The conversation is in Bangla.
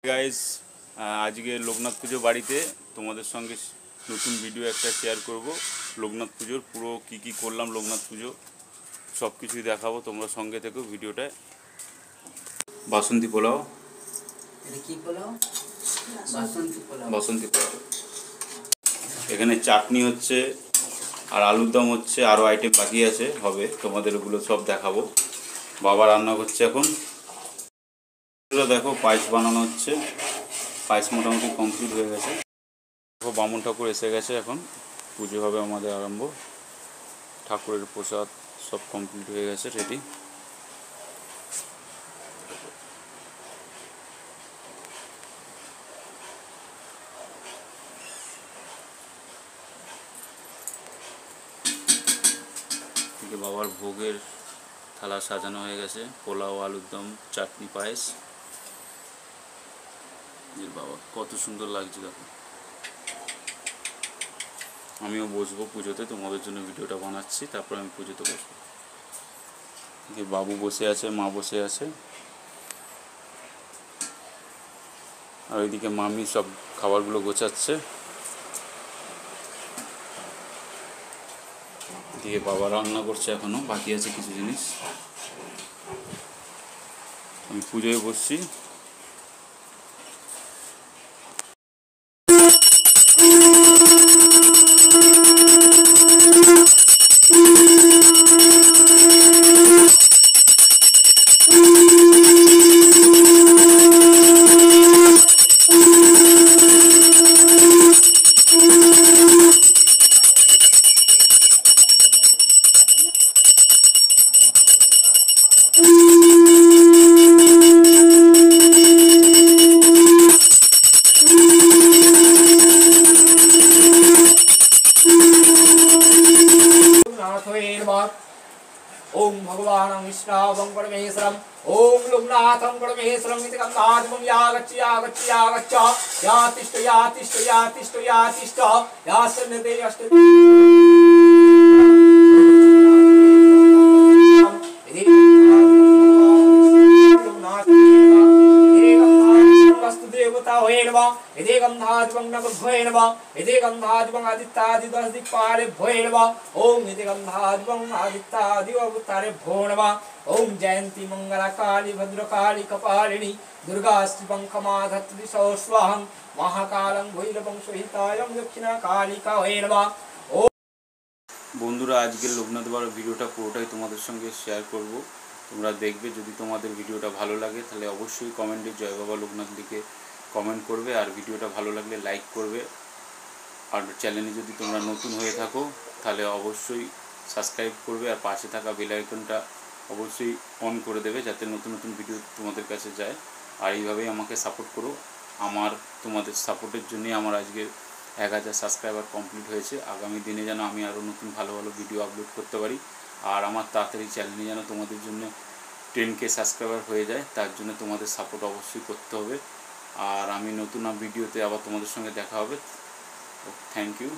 গাইস, আজকে লোকনাথ পুজো বাড়িতে তোমাদের সঙ্গে নতুন ভিডিও একটা শেয়ার করব। লোকনাথ পুজোর পুরো কি করলাম লোকনাথ পুজো সব কিছুই দেখাবো, তোমরা সঙ্গে থেকো ভিডিওটায়। বাসন্তী পোলাও, বাসন্তী পোলাও, এখানে চাটনি হচ্ছে আর আলুর দম হচ্ছে, আরও আইটেম বাকি আছে, হবে, তোমাদের ওগুলো সব দেখাবো। বাবা রান্না করছে এখন। দেখো পায়েস বানানো হচ্ছে, পায়েস মোটামুটি কমপ্লিট হয়ে গেছে। দেখো বামুন ঠাকুর এসে গেছে, এখন পুজো হবে আমাদের আরম্ভ। ঠাকুরের প্রসাদ সব কমপ্লিট হয়ে গেছে, রেডি। বাবার ভোগের থালা সাজানো হয়ে গেছে, পোলাও, আলুর দম, চাটনি, পায়েস। বাবা কত সুন্দর লাগছে দেখো। আমিও বসবো পুজোতে, তোমাদের জন্য ভিডিওটা বানাচ্ছি, তারপর আমি পুজোতে বসবো। বাবু বসে আছে, মা বসে আছে, আর ওইদিকে মামি সব খাবারগুলো গোছাচ্ছে। এদিকে বাবা রান্না করছে, এখনো বাকি আছে কিছু জিনিস। আমি পুজোয় বসছি। ओम भगवान विष्णु परमेश्वरम ओम लोकनाथं परमेश्वरम इति गन्धाद्वं यागच्छ यातिष्ठ यासन्नते अष्ट देवता होय नमः इति गन्धाद्वं नभोय नमः इति गन्धाद्वं आदित्यादि दश दिक्पाले भोय नमः ओम इति गन्धाद्वं आदित्यादि अवतारे भो नमः ओम जयंती मंगला काली भद्रकाली कपालिनी दुर्गा शिवं खमाधत्रि स्वाहं महाकालं भैरवं सहितायं दक्षिणा कालिका होय नमः। বন্ধুরা, আজকের লোকনাথ বাবার ভিডিওটা পুরোটাই তোমাদের সঙ্গে শেয়ার করব, তোমরা দেখবে। যদি তোমাদের ভিডিওটা ভালো লাগে তাহলে অবশ্যই কমেন্টে জয় বাবা লোকনাথ লিখে কমেন্ট করবে, আর ভিডিওটা ভালো লাগলে লাইক করবে। আর চ্যানেলে যদি তোমরা নতুন হয়ে থাকো তাহলে অবশ্যই সাবস্ক্রাইব করবে, আর পাশে থাকা বেল আইকনটা অবশ্যই অন করে দেবে যাতে নতুন নতুন ভিডিও তোমাদের কাছে যায়। আর এইভাবেই আমাকে সাপোর্ট করো। তোমাদের সাপোর্টের জন্যই আমার আজকে 1000 সাবস্ক্রাইবার কমপ্লিট হয়েছে। আগামী দিনে যেন আমি আরও নতুন ভালো ভালো ভিডিও আপলোড করতে পারি, আর আমার তাড়াতাড়ি চ্যানেলে যেন তোমাদের জন্য 10K সাবস্ক্রাইবার হয়ে যায়, তার জন্য তোমাদের সাপোর্ট অবশ্যই করতে হবে। আর আমি নতুন ভিডিওতে আবার তোমাদের সঙ্গে দেখা হবে। Thank you.